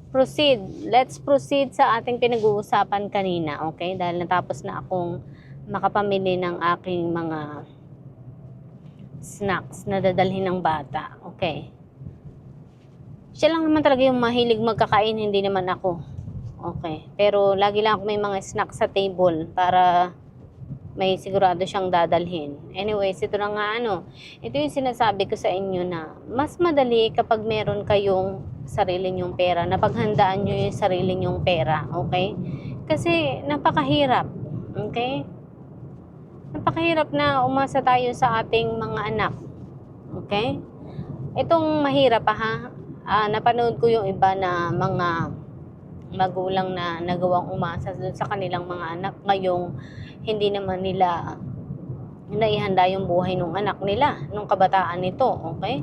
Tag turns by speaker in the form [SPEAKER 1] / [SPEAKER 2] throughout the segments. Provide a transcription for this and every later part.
[SPEAKER 1] proceed. Let's proceed sa ating pinag-uusapan kanina, okay? Dahil natapos na akong makapamili ng aking mga snacks na dadalhin ng bata, okay? Siya lang naman talaga yung mahilig magkakain, hindi naman ako. Okay. Pero lagi lang ako may mga snacks sa table para may sigurado siyang dadalhin. Anyways, ito na nga ito yung sinasabi ko sa inyo na mas madali kapag meron kayong sarili nyong pera, na paghandaan nyo yung sarili nyong pera, okay? Kasi napakahirap, okay? Napakahirap na umasa tayo sa ating mga anak, okay? Itong mahirap napanood ko yung iba na mga magulang na nagawang umasa sa kanilang mga anak. Ngayong hindi naman nila naihanda yung buhay ng anak nila, nung kabataan nito, okay?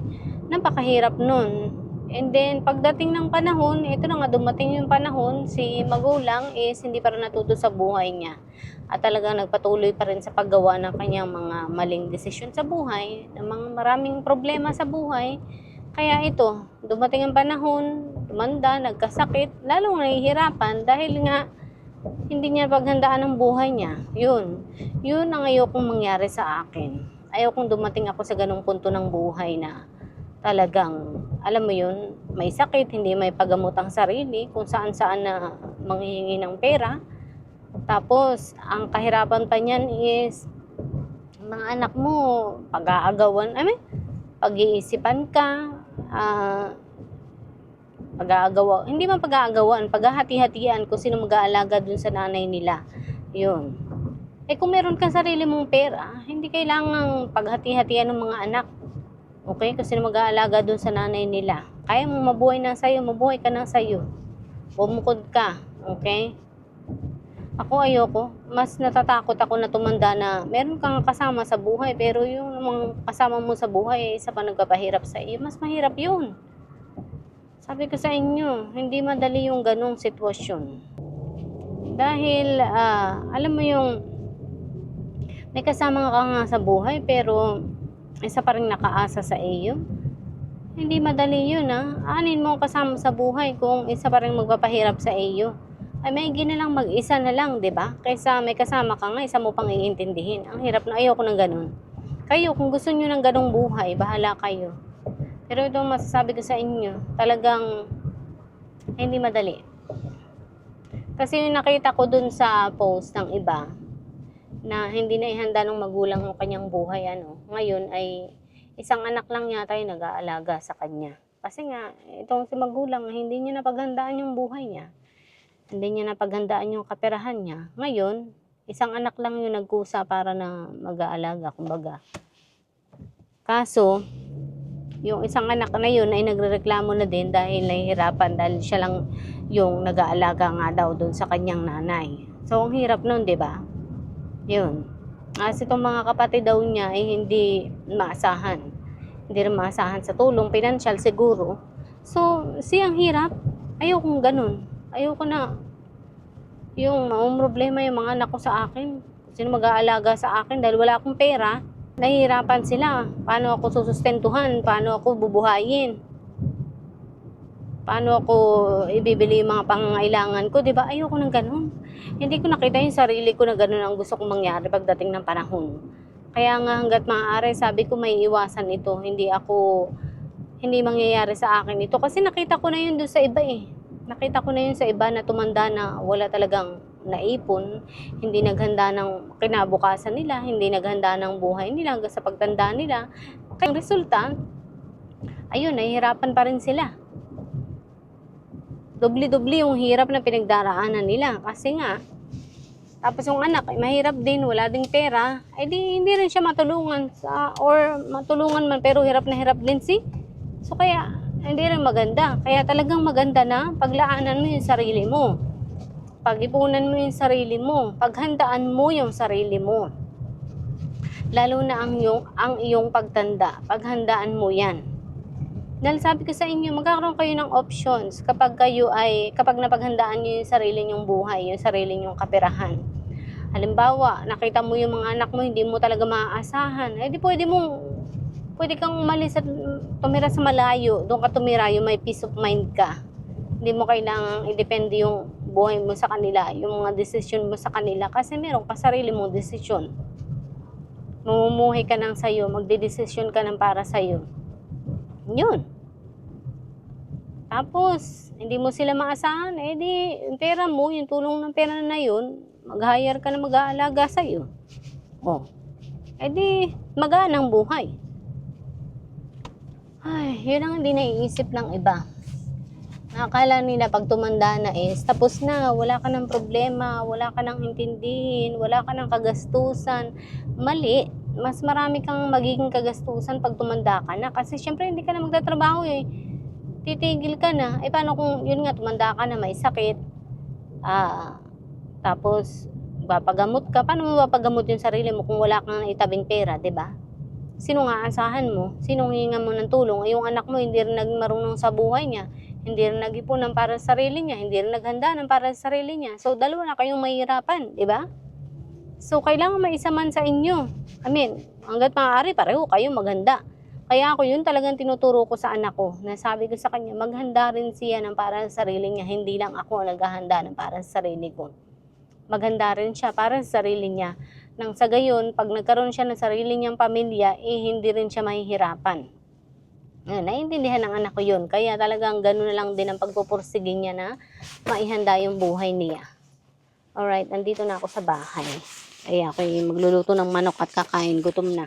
[SPEAKER 1] Napakahirap nun. And then, pagdating ng panahon, ito na nga, dumating yung panahon, si magulang is hindi pa rin natuto sa buhay niya. At talagang nagpatuloy pa rin sa paggawa ng kanyang mga maling desisyon sa buhay, ng mga maraming problema sa buhay. Kaya ito, dumating ang panahon, tumanda, nagkasakit, lalong nahihirapan dahil nga hindi niya paghandaan ang buhay niya. Yun ang ayokong mangyari sa akin. Ayokong dumating ako sa ganung punto ng buhay na talagang, alam mo yun, may sakit, hindi may paggamot ang sarili, kung saan-saan na manghihingi ng pera. Tapos, ang kahirapan pa niyan is, mga anak mo, pag-aagawan, pag-iisipan ka, pag-aagawa, hindi man pag-aagawan, paghahati-hatian kung sino mag-aalaga dun sa nanay nila. Yun. Kung meron kang sarili mong pera, hindi kailangang paghati-hatian ng mga anak. Okay? Kung sino mag-aalaga dun sa nanay nila. Kaya mong mabuhay na sa'yo, mabuhay ka na sa'yo. Bumukod ka. Okay? Ako ayoko. Mas natatakot ako na tumanda na meron kang kasama sa buhay, pero yung mga kasama mo sa buhay ay isa pa nagpapahirap sa iyo. Mas mahirap yun. Sabi ko sa inyo, hindi madali yung ganong sitwasyon. Dahil, alam mo yung, may kasama ka nga sa buhay, pero isa pa rin nakaasa sa iyo. Hindi madali yun, Anin mo kasama sa buhay kung isa pa rin magpapahirap sa iyo. Ay may ginalang mag-isa na lang, 'di ba? Kaysa may kasama ka nga, isa mo pang iintindihin. Ang hirap na, ayoko ng ganun. Kayo, kung gusto niyo ng ganung buhay, bahala kayo. Pero ito masasabi ko sa inyo, talagang hindi madali. Kasi yung nakita ko dun sa post ng iba, na hindi na ihanda ng magulang ang kanyang buhay, ngayon ay isang anak lang yata yung nag-aalaga sa kanya. Kasi nga, itong si magulang, hindi niya napaghandaan yung buhay niya. Hindi niya napaghandaan yung kaperahan niya. Ngayon, isang anak lang yung nagkusa para na mag-aalaga, kumbaga. Kaso, yung isang anak na yun ay nagrereklamo na din dahil nahihirapan dahil siya lang yung nag-aalaga nga daw doon sa kanyang nanay. So, ang hirap nun, di ba? Yun. Kasi itong mga kapatid daw niya ay hindi maasahan. Hindi rin maasahan sa tulong, pinansyal siguro. So, siyang hirap. Ayokong ganun. Ayoko na yung problema yung mga anak ko sa akin. Sino mag-aalaga sa akin dahil wala akong pera. Nahihirapan sila. Paano ako susustentuhan? Paano ako bubuhayin? Paano ako ibibili yung mga pangangailangan ko? Diba? Ayoko ng ganun. Hindi ko nakita yung sarili ko na ganun ang gusto kong mangyari pagdating ng panahon. Kaya nga hanggat maaari, sabi ko may iwasan ito. Hindi mangyayari sa akin ito. Kasi nakita ko na yun doon sa iba Nakita ko na yun sa iba na tumanda na wala talagang naipon, hindi naghanda ng kinabukasan nila, hindi naghanda ng buhay nila hanggang sa pagtanda nila. Kaya ang resulta, ayun, nahihirapan pa rin sila. Dobli-dobli yung hirap na pinagdaraanan nila. Kasi nga, tapos yung anak ay mahirap din, wala ding pera, ay hindi rin siya matulungan or matulungan man pero hirap na hirap din So kaya, hindi rin maganda. Kaya talagang maganda na paglaanan mo yung sarili mo. Pag-ipunan mo yung sarili mo. Paghandaan mo yung sarili mo. Lalo na ang iyong pagtanda. Paghandaan mo yan. Dahil sabi ko sa inyo, magkakaroon kayo ng options kapag napaghandaan nyo yung sarili nyong buhay, yung sarili nyong kaperahan. Halimbawa, nakita mo yung mga anak mo, hindi mo talaga maaasahan. Di pwede kang umalis at tumira sa malayo. Doon ka tumira, yung may peace of mind ka. Hindi mo kailangang i-depende yung buhay mo sa kanila, yung mga desisyon mo sa kanila, kasi meron ka sarili mong desisyon. Mamumuhay ka ng sayo, magdedesisyon ka ng para sayo. Yun. Tapos, hindi mo sila maasahan, di, yung pera mo, yung tulong ng pera na yun, mag-hire ka na mag-aalaga sa'yo. Di, magaan ang buhay. Ay, yun ang hindi naiisip ng iba. Akala nila pag tumanda na tapos na, wala ka ng problema, wala ka ng intindihin, wala ka ng kagastusan. Mali. Mas marami kang magiging kagastusan pag tumanda ka na. Kasi syempre hindi ka na magtatrabaho Titigil ka na. Paano kung yun nga, tumanda ka na, may sakit. Tapos, papagamot ka. Paano mo papagamot yung sarili mo kung wala kang itabing pera, 'di ba? Sino nga aasahan mo? Sinong hihingan mo ng tulong? Yung anak mo hindi rin marunong sa buhay niya. Hindi rin nag-ipunan para sa sarili niya. Hindi rin naghanda ng para sa sarili niya. So, dalawa na kayong mahihirapan, di ba? So, kailangan maisa man sa inyo. Hanggat maaari, pareho kayo maghanda. Kaya ako yun talagang tinuturo ko sa anak ko. Nasabi ko sa kanya, maghanda rin siya ng para sa sarili niya. Hindi lang ako naghahanda ng para sa sarili ko. Maghanda rin siya para sa sarili niya. Nang sa gayon, pag nagkaroon siya ng sarili niyang pamilya, hindi rin siya mahihirapan. Naiintindihan ng anak ko yun. Kaya talagang gano'n na lang din ang pagpupursige niya na maihanda yung buhay niya. Alright, nandito na ako sa bahay. Ay, ako magluluto ng manok at kakain. Gutom na.